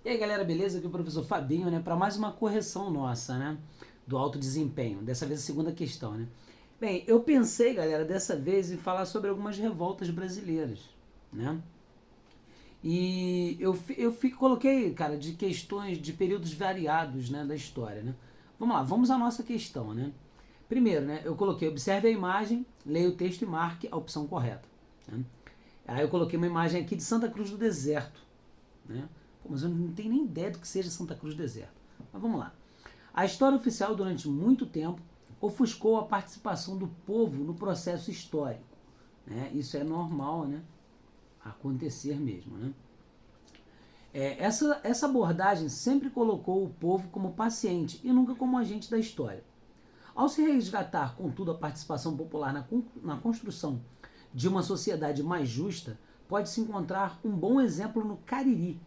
E aí galera, beleza? Aqui é o professor Fabinho, né? Para mais uma correção nossa, né? Do alto desempenho. Dessa vez a segunda questão, né? Bem, eu pensei, galera, dessa vez em falar sobre algumas revoltas brasileiras, né? E coloquei, cara, de questões de períodos variados, né, da história, né? Vamos lá, vamos à nossa questão, né? Primeiro, né, eu coloquei, observe a imagem, leia o texto e marque a opção correta, né? Aí eu coloquei uma imagem aqui de Santa Cruz do Deserto, né? Pô, mas eu não tenho nem ideia do que seja Santa Cruz do Deserto. Mas vamos lá. A história oficial, durante muito tempo, ofuscou a participação do povo no processo histórico, né? Isso é normal, né? Acontecer mesmo, né? Essa abordagem sempre colocou o povo como paciente e nunca como agente da história. Ao se resgatar, contudo, a participação popular na construção de uma sociedade mais justa, pode-se encontrar um bom exemplo no Cariri,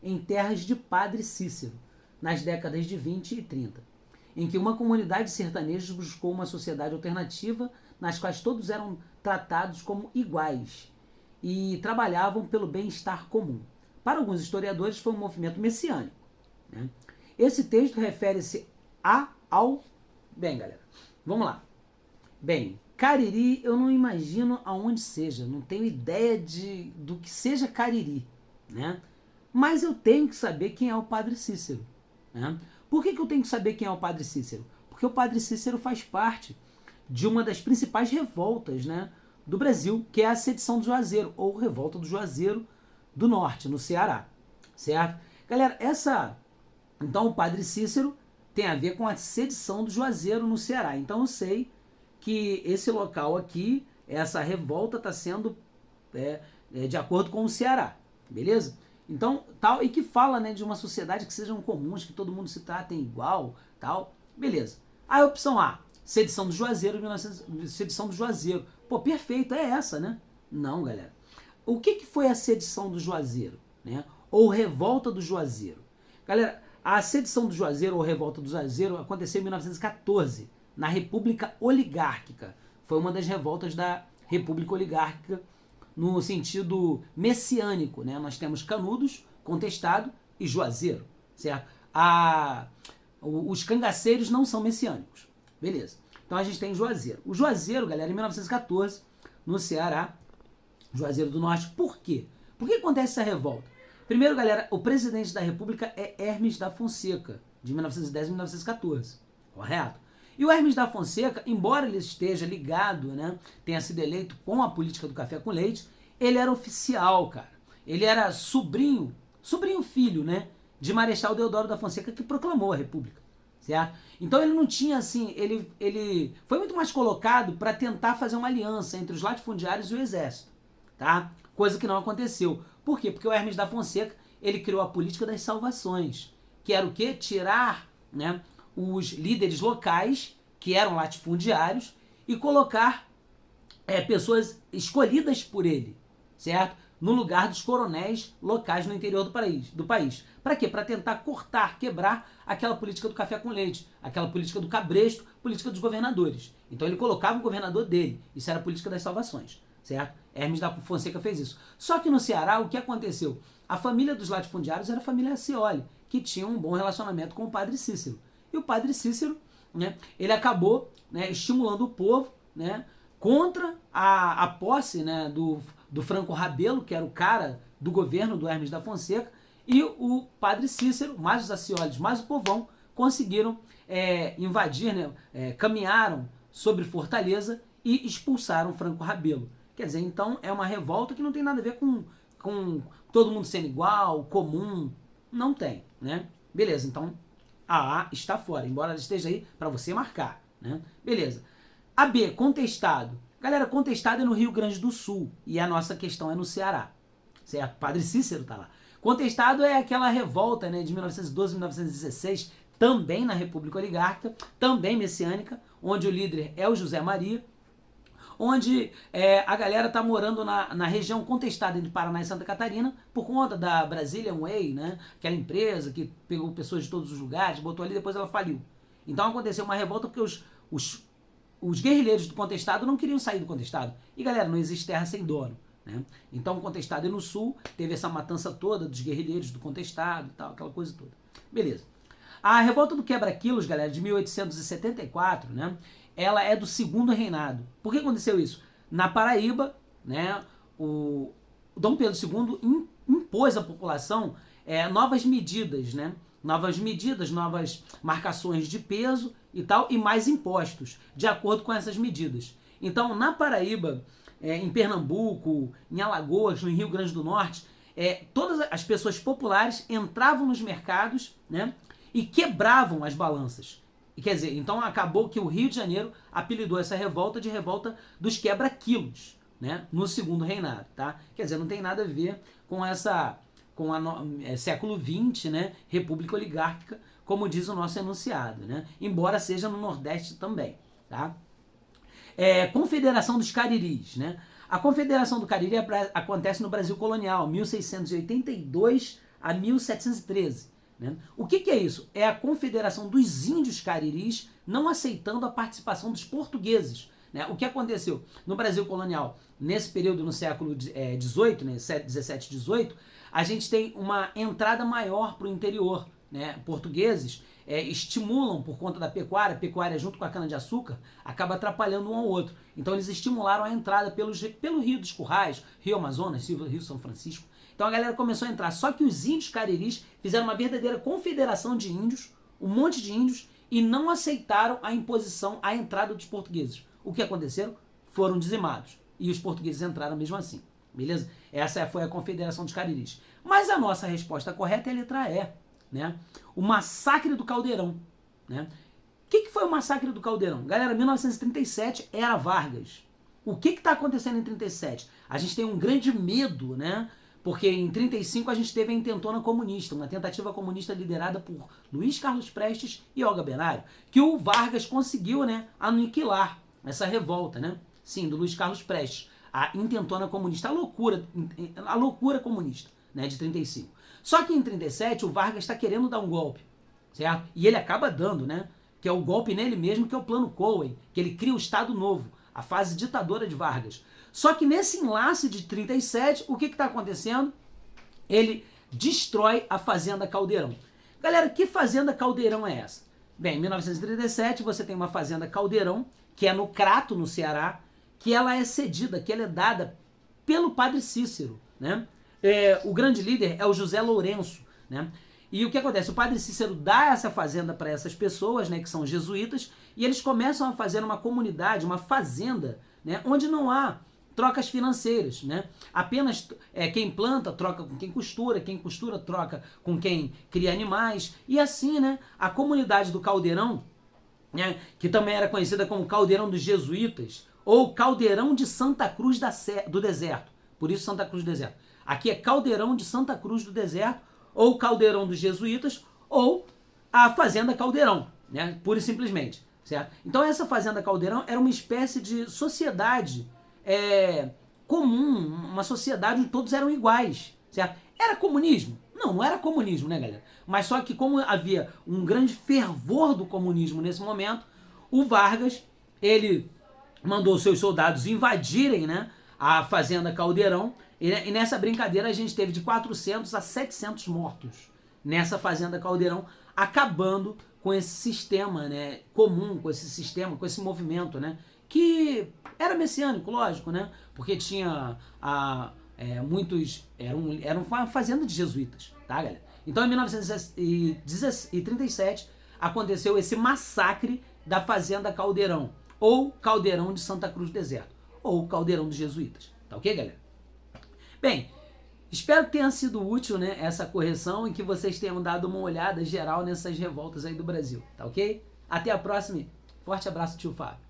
em terras de Padre Cícero, nas décadas de 20 e 30, em que uma comunidade de sertanejos buscou uma sociedade alternativa nas quais todos eram tratados como iguais e trabalhavam pelo bem-estar comum. Para alguns historiadores, foi um movimento messiânico, né? Esse texto refere-se ao... Bem, galera, vamos lá. Bem, Cariri eu não imagino aonde seja, não tenho ideia do que seja Cariri, né? Mas eu tenho que saber quem é o Padre Cícero, né? Por que eu tenho que saber quem é o Padre Cícero? Porque o Padre Cícero faz parte de uma das principais revoltas, né, do Brasil, que é a sedição do Juazeiro, ou revolta do Juazeiro do Norte, no Ceará, certo? Galera, então o Padre Cícero tem a ver com a sedição do Juazeiro no Ceará. Então eu sei que esse local aqui, essa revolta está sendo de acordo com o Ceará, beleza? Então, tal, e que fala, né, de uma sociedade que sejam comuns, que todo mundo se tratem igual, tal, beleza. Aí a opção A, sedição do Juazeiro, 1900, sedição do Juazeiro. Pô, perfeito, é essa, né? Não, galera. O que foi a sedição do Juazeiro, né? Ou revolta do Juazeiro? Galera, a sedição do Juazeiro ou revolta do Juazeiro aconteceu em 1914, na República Oligárquica. Foi uma das revoltas da República Oligárquica no sentido messiânico, né? Nós temos Canudos, Contestado e Juazeiro, certo? Os cangaceiros não são messiânicos, beleza. Então a gente tem Juazeiro. O Juazeiro, galera, em 1914, no Ceará, Juazeiro do Norte. Por quê? Por que acontece essa revolta? Primeiro, galera, o presidente da República é Hermes da Fonseca, de 1910 a 1914, correto? E o Hermes da Fonseca, embora ele esteja ligado, né, tenha sido eleito com a política do café com leite, ele era oficial, cara. Ele era sobrinho filho, né, de Marechal Deodoro da Fonseca, que proclamou a República, certo? Então ele não tinha, assim, ele foi muito mais colocado para tentar fazer uma aliança entre os latifundiários e o exército, tá? Coisa que não aconteceu. Por quê? Porque o Hermes da Fonseca, ele criou a política das salvações, que era o quê? Tirar, né, os líderes locais, que eram latifundiários, e colocar pessoas escolhidas por ele, certo? No lugar dos coronéis locais no interior do país. Para quê? Para tentar cortar, quebrar aquela política do café com leite, aquela política do cabresto, política dos governadores. Então ele colocava o governador dele. Isso era a política das salvações, certo? Hermes da Fonseca fez isso. Só que no Ceará, o que aconteceu? A família dos latifundiários era a família Acioli, que tinha um bom relacionamento com o Padre Cícero. E o Padre Cícero, né, ele acabou, né, estimulando o povo, né, contra a posse, né, do Franco Rabelo, que era o cara do governo do Hermes da Fonseca, e o Padre Cícero, mais os Aciolis, mais o povão, conseguiram invadir, né, caminharam sobre Fortaleza e expulsaram Franco Rabelo. Quer dizer, então é uma revolta que não tem nada a ver com todo mundo sendo igual, comum, não tem, né? Beleza, então a A está fora, embora ela esteja aí para você marcar, né? Beleza. A B, contestado. Galera, contestado é no Rio Grande do Sul e a nossa questão é no Ceará, certo? Padre Cícero tá lá. Contestado é aquela revolta, né, de 1912 a 1916, também na República Oligárquica, também messiânica, onde o líder é o José Maria, onde a galera tá morando na região contestada entre Paraná e Santa Catarina por conta da Brazilian Way, né? Aquela empresa que pegou pessoas de todos os lugares, botou ali e depois ela faliu. Então aconteceu uma revolta porque os guerrilheiros do contestado não queriam sair do contestado. E galera, não existe terra sem dono, né? Então o Contestado e no Sul teve essa matança toda dos guerrilheiros do Contestado e tal, aquela coisa toda. Beleza. A revolta do Quebra-Quilos, galera, de 1874, né? Ela é do segundo reinado. Por que aconteceu isso? Na Paraíba, né? O Dom Pedro II impôs à população novas medidas, né? Novas medidas, novas marcações de peso e tal, e mais impostos, de acordo com essas medidas. Então, na Paraíba, em Pernambuco, em Alagoas, no Rio Grande do Norte, todas as pessoas populares entravam nos mercados, né, e quebravam as balanças. Quer dizer, então acabou que o Rio de Janeiro apelidou essa revolta de revolta dos quebra-quilos, né, no segundo reinado, tá? Quer dizer, não tem nada a ver com século XX, né, república oligárquica, como diz o nosso enunciado, né? Embora seja no Nordeste também, tá? Confederação dos Cariris, né? A Confederação do Cariri acontece no Brasil colonial, 1682 a 1713. Né? O que é isso? É a Confederação dos Índios Cariris não aceitando a participação dos portugueses. Né? O que aconteceu no Brasil colonial, nesse período no século XVIII, né? 17, 18, a gente tem uma entrada maior para o interior. Né? Portugueses estimulam por conta da pecuária junto com a cana-de-açúcar, acaba atrapalhando um ao outro. Então eles estimularam a entrada pelo Rio dos Currais, Rio Amazonas, Rio São Francisco. Então a galera começou a entrar. Só que os índios cariris fizeram uma verdadeira confederação de índios, um monte de índios, e não aceitaram a imposição, a entrada dos portugueses. O que aconteceu? Foram dizimados. E os portugueses entraram mesmo assim. Beleza? Essa foi a Confederação dos Cariris. Mas a nossa resposta correta é a letra E. Né? O Massacre do Caldeirão. Né? O que foi o Massacre do Caldeirão? Galera, 1937 era Vargas. O que está acontecendo em 37? A gente tem um grande medo, né? Porque em 35 a gente teve a intentona comunista, uma tentativa comunista liderada por Luiz Carlos Prestes e Olga Benário, que o Vargas conseguiu, né, aniquilar essa revolta, né? Sim, do Luiz Carlos Prestes, a intentona comunista, a loucura comunista, né, de 35. Só que em 37 o Vargas está querendo dar um golpe, certo? E ele acaba dando, né? Que é o golpe nele mesmo, que é o Plano Cohen, que ele cria o Estado Novo, a fase ditadora de Vargas. Só que nesse enlace de 37, o que está acontecendo? Ele destrói a Fazenda Caldeirão. Galera, que Fazenda Caldeirão é essa? Bem, em 1937 você tem uma Fazenda Caldeirão, que é no Crato, no Ceará, que ela é cedida, que ela é dada pelo Padre Cícero, né? O grande líder é o José Lourenço, né? E o que acontece? O Padre Cícero dá essa fazenda para essas pessoas, né, que são jesuítas, e eles começam a fazer uma comunidade, uma fazenda, né, onde não há trocas financeiras, né? Apenas quem planta troca com quem costura troca com quem cria animais, e assim, né, a comunidade do Caldeirão, né, que também era conhecida como Caldeirão dos Jesuítas, ou Caldeirão de Santa Cruz do Deserto, por isso Santa Cruz do Deserto. Aqui é Caldeirão de Santa Cruz do Deserto, ou Caldeirão dos Jesuítas, ou a Fazenda Caldeirão, né? Pura e simplesmente, certo? Então essa Fazenda Caldeirão era uma espécie de sociedade comum, uma sociedade onde todos eram iguais, certo? Era comunismo? Não, não era comunismo, né, galera? Mas só que como havia um grande fervor do comunismo nesse momento, o Vargas, ele mandou seus soldados invadirem, né, a Fazenda Caldeirão, e nessa brincadeira a gente teve de 400 a 700 mortos nessa Fazenda Caldeirão, acabando com esse sistema, né, comum, com esse sistema, com esse movimento, né, que era messiânico, lógico, né, porque tinha muitos, era uma fazenda de jesuítas, tá, galera? Então em 1937 aconteceu esse massacre da Fazenda Caldeirão, ou Caldeirão de Santa Cruz do Deserto, ou Caldeirão dos Jesuítas, tá ok, galera? Bem, espero que tenha sido útil, né, essa correção e que vocês tenham dado uma olhada geral nessas revoltas aí do Brasil, tá ok? Até a próxima, forte abraço, tio Fábio.